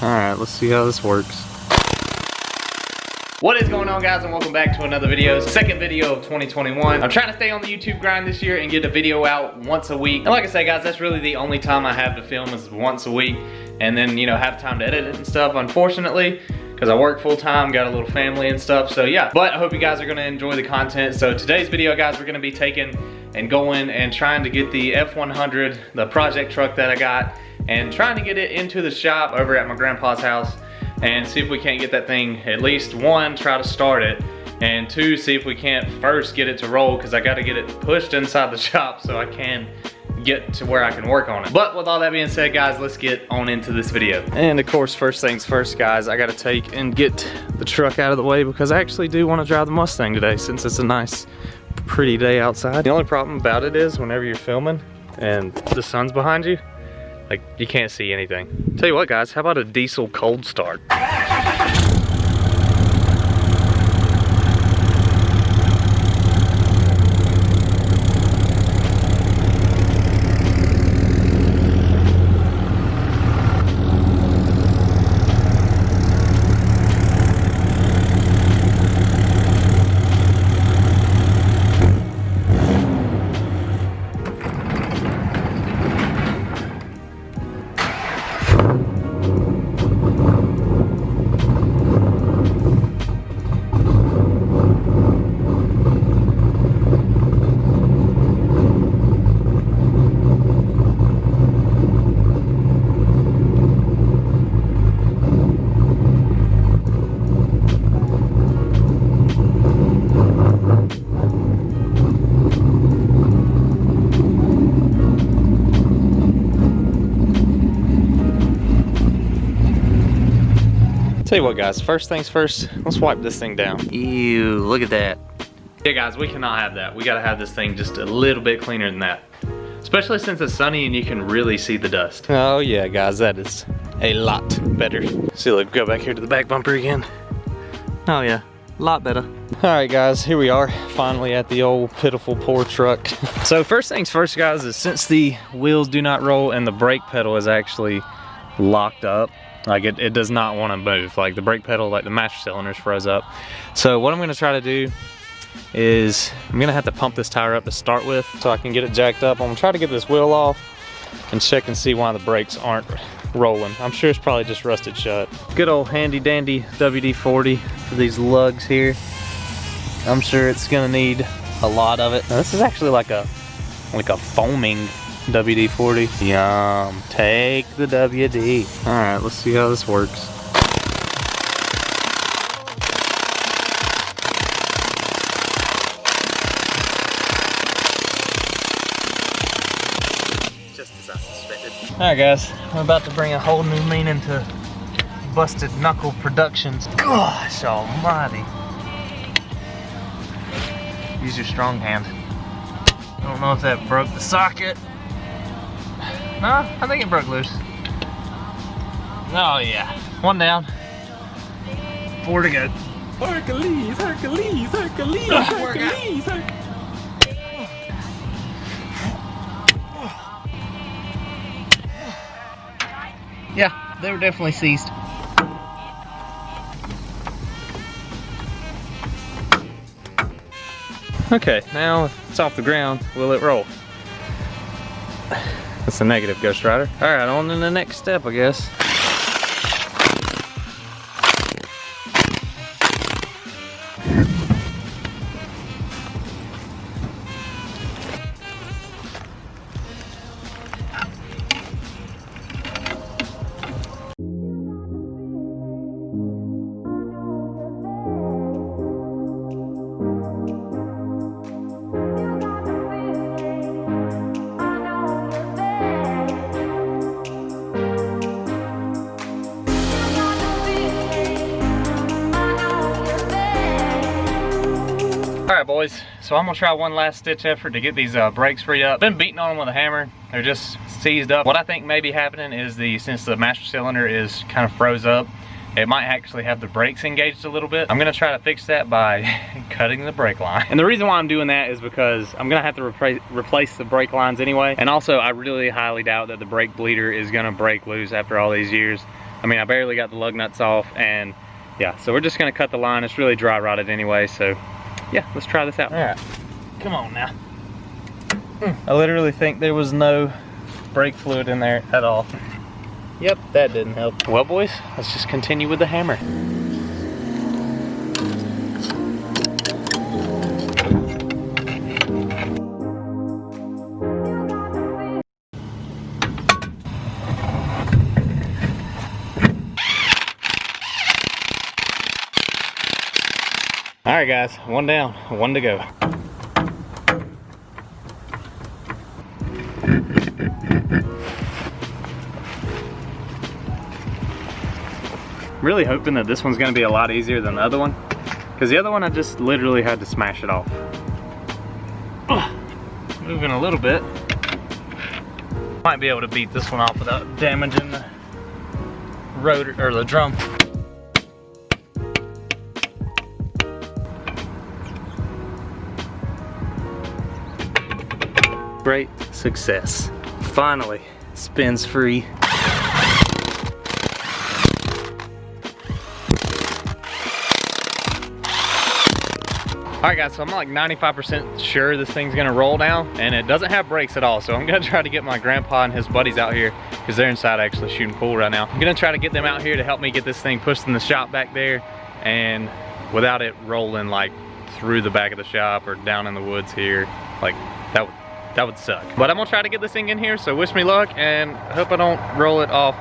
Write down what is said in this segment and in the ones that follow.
Alright, let's see how this works. What is going on, guys, and welcome back to another video. Second video of 2021. I'm trying to stay on the YouTube grind this year and get a video out once a week. And like I say, guys, that's really the only time I have to film is once a week. And then, you know, have time to edit it and stuff, unfortunately, because I work full time, got a little family and stuff, so yeah. But I hope you guys are gonna enjoy the content. So today's video, guys, we're gonna be taking and going and trying to get the F100, the project truck that I got, and trying to get it into the shop over at my grandpa's house and see if we can't get that thing, at least one, try to start it, and two, see if we can't first get it to roll, because I got to get it pushed inside the shop so I can get to where I can work on it. But with all that being said, guys, let's get on into this video. And of course, first things first, guys, I got to take and get the truck out of the way because I actually do want to drive the Mustang today since it's a nice, pretty day outside. The only problem about it is whenever you're filming and the sun's behind you, like, you can't see anything. Tell you what, guys, how about a diesel cold start? Tell you what, guys, first things first, let's wipe this thing down. Ew, look at that. Yeah, guys, we cannot have that. We gotta have this thing just a little bit cleaner than that. Especially since it's sunny and you can really see the dust. Oh yeah, guys, that is a lot better. See, look, go back here to the back bumper again. Oh yeah, a lot better. All right, guys, here we are, finally at the old pitiful poor truck. So first things first, guys, is since the wheels do not roll and the brake pedal is actually locked up, like it does not want to move. Like the brake pedal, like the master cylinder's froze up. So what I'm gonna try to do is I'm gonna have to pump this tire up to start with so I can get it jacked up. I'm gonna try to get this wheel off and check and see why the brakes aren't rolling. I'm sure it's probably just rusted shut. Good old handy dandy WD-40 for these lugs here. I'm sure it's gonna need a lot of it. Now, this is actually like a foaming WD-40. Yum, take the WD. All right, let's see how this works. Just as I suspected. All right, guys, I'm about to bring a whole new meaning to Busted Knuckle Productions. Gosh almighty. Use your strong hand. I don't know if that broke the socket. No, I think it broke loose. Oh yeah, one down. 4 to go. Hercules, Hercules, Hercules, Hercules, Hercules. Yeah, they were definitely seized. Okay, now it's off the ground. Will it roll? That's a negative, Ghost Rider. All right, on to the next step, I guess. Alright, boys, so I'm gonna try one last stitch effort to get these brakes free up. Been beating on them with a hammer. They're just seized up. What I think may be happening is since the master cylinder is kind of froze up, it might actually have the brakes engaged a little bit. I'm gonna try to fix that by cutting the brake line. And the reason why I'm doing that is because I'm gonna have to replace the brake lines anyway. And also, I really highly doubt that the brake bleeder is gonna break loose after all these years. I mean, I barely got the lug nuts off, and yeah, so we're just gonna cut the line. It's really dry rotted anyway, so yeah, let's try this out. All right, come on now. I literally think there was no brake fluid in there at all. Yep, that didn't help. Well, boys, let's just continue with the hammer. All right, guys, one down, one to go. Really hoping that this one's gonna be a lot easier than the other one, because the other one I just literally had to smash it off. Moving a little bit. Might be able to beat this one off without damaging the rotor or the drum. Great success. Finally, spins free. Alright guys, so I'm like 95% sure this thing's gonna roll now, and it doesn't have brakes at all, so I'm gonna try to get my grandpa and his buddies out here, because they're inside actually shooting pool right now. I'm gonna try to get them out here to help me get this thing pushed in the shop back there, and without it rolling like through the back of the shop or down in the woods here, like that would suck. But I'm gonna try to get this thing in here, so wish me luck, and hope I don't roll it off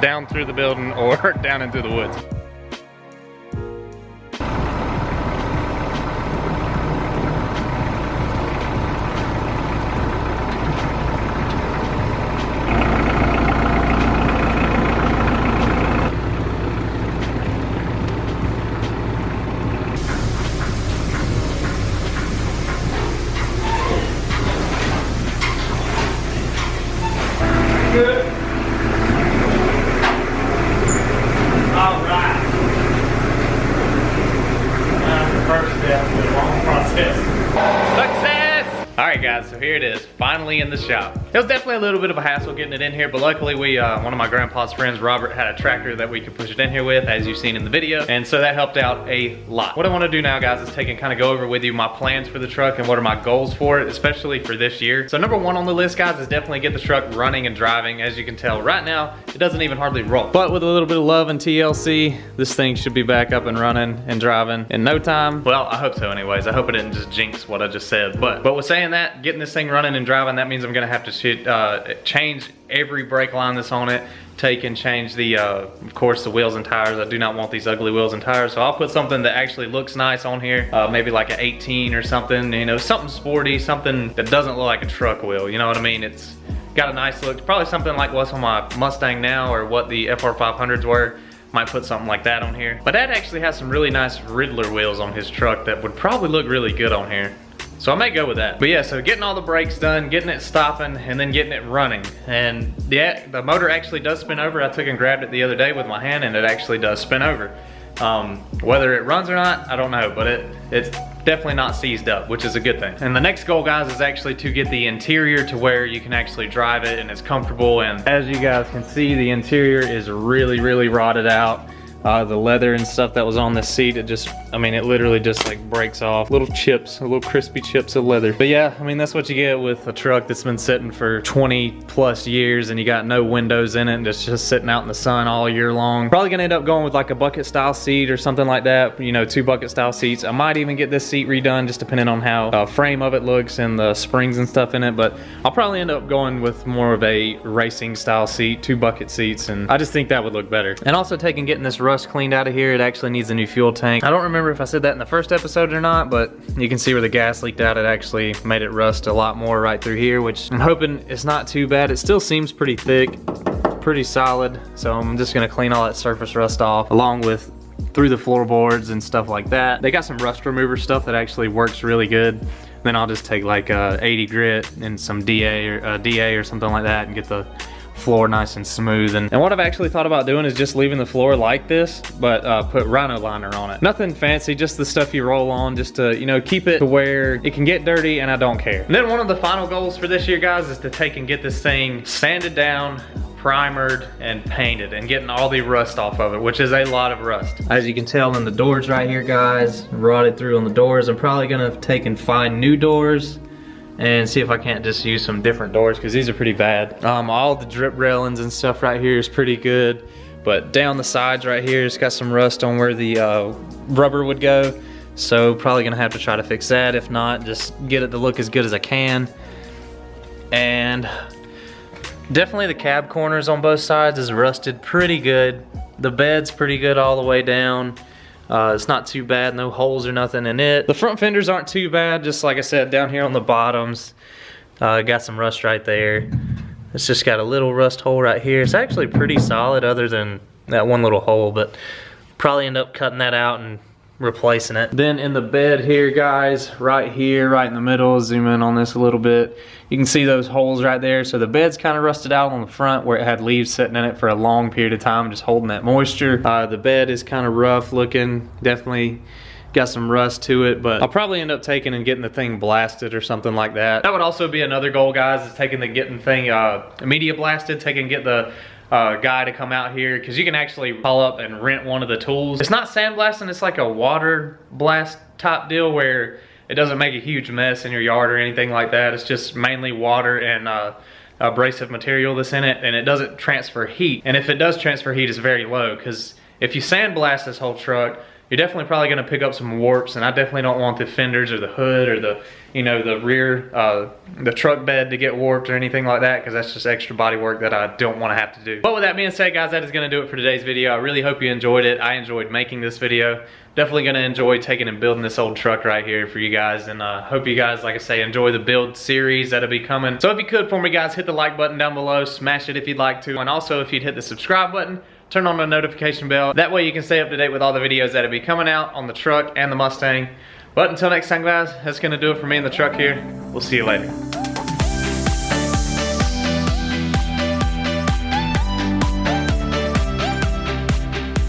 down through the building or down into the woods. Good. All right. That's the first step in the long process. Success! All right, guys, so here it is, finally in the shop. It was definitely a little bit of a hassle getting it in here, but luckily one of my grandpa's friends, Robert, had a tractor that we could push it in here with, as you've seen in the video, and so that helped out a lot. What I want to do now, guys, is take and kind of go over with you my plans for the truck and what are my goals for it, especially for this year. So number one on the list, guys, is definitely get the truck running and driving. As you can tell right now, it doesn't even hardly roll. But with a little bit of love and TLC, this thing should be back up and running and driving in no time. Well, I hope so anyways. I hope it didn't just jinx what I just said. But with saying that, getting this thing running and driving, that means I'm gonna have to change every brake line that's on it, take and change the, of course, the wheels and tires. I do not want these ugly wheels and tires, so I'll put something that actually looks nice on here, maybe like an 18 or something, you know, something sporty, something that doesn't look like a truck wheel, you know what I mean? It's got a nice look, probably something like what's on my Mustang now or what the FR500s were. Might put something like that on here. But Dad actually has some really nice Riddler wheels on his truck that would probably look really good on here. So I may go with that. But yeah, so getting all the brakes done, getting it stopping, and then getting it running. And the motor actually does spin over. I took and grabbed it the other day with my hand, and it actually does spin over. Whether it runs or not, I don't know, but it's definitely not seized up, which is a good thing. And the next goal, guys, is actually to get the interior to where you can actually drive it and it's comfortable. And as you guys can see, the interior is really, really rotted out. The leather and stuff that was on the seat, it just, I mean, it literally just like breaks off. Little chips, little crispy chips of leather. But yeah, I mean, that's what you get with a truck that's been sitting for 20 plus years and you got no windows in it and it's just sitting out in the sun all year long. Probably gonna end up going with like a bucket style seat or something like that. You know, 2 bucket style seats. I might even get this seat redone just depending on how frame of it looks and the springs and stuff in it. But I'll probably end up going with more of a racing style seat, 2 bucket seats, and I just think that would look better. And also getting this rust cleaned out of here. It actually needs a new fuel tank. I don't remember if I said that in the first episode or not, but you can see where the gas leaked out. It actually made it rust a lot more right through here, which I'm hoping it's not too bad. It still seems pretty thick, pretty solid. So I'm just gonna clean all that surface rust off along with through the floorboards and stuff like that. They got some rust remover stuff that actually works really good. Then I'll just take like 80 grit and some DA or something like that and get the floor nice and smooth. And what I've actually thought about doing is just leaving the floor like this, but put rhino liner on it. Nothing fancy, just the stuff you roll on, just to, you know, keep it to where it can get dirty and I don't care. And then one of the final goals for this year, guys, is to take and get this thing sanded down, primered and painted and getting all the rust off of it, which is a lot of rust. As you can tell in the doors right here, guys, rotted through on the doors. I'm probably gonna take and find new doors and see if I can't just use some different doors, because these are pretty bad. All the drip railings and stuff right here is pretty good, but down the sides right here, it's got some rust on where the rubber would go. So probably gonna have to try to fix that. If not, just get it to look as good as I can. And definitely the cab corners on both sides is rusted pretty good. The bed's pretty good all the way down. It's not too bad, no holes or nothing in it. The front fenders aren't too bad, just like I said, down here on the bottoms. Got some rust right there. It's just got a little rust hole right here. It's actually pretty solid other than that one little hole, but probably end up cutting that out and replacing it. Then in the bed here, guys, right here, right in the middle, zoom in on this a little bit. You can see those holes right there. So the bed's kind of rusted out on the front where it had leaves sitting in it for a long period of time, just holding that moisture. The bed is kind of rough looking, definitely got some rust to it, but I'll probably end up taking and getting the thing blasted or something like that. That would also be another goal, guys, is taking the getting thing media blasted, taking get the guy to come out here, because you can actually call up and rent one of the tools. It's not sandblasting, it's like a water blast type deal where it doesn't make a huge mess in your yard or anything like that. It's just mainly water and abrasive material that's in it, and it doesn't transfer heat. And if it does transfer heat, it's very low, because if you sandblast this whole truck, you're definitely probably gonna pick up some warps, and I definitely don't want the fenders or the hood or the, you know, the rear, the truck bed to get warped or anything like that, because that's just extra body work that I don't wanna have to do. But with that being said, guys, that is gonna do it for today's video. I really hope you enjoyed it. I enjoyed making this video. Definitely gonna enjoy taking and building this old truck right here for you guys, and hope you guys, like I say, enjoy the build series that'll be coming. So if you could, for me, guys, hit the like button down below, smash it if you'd like to, and also if you'd hit the subscribe button, turn on the notification bell. That way you can stay up to date with all the videos that'll be coming out on the truck and the Mustang. But until next time, guys, that's gonna do it for me in the truck here. We'll see you later.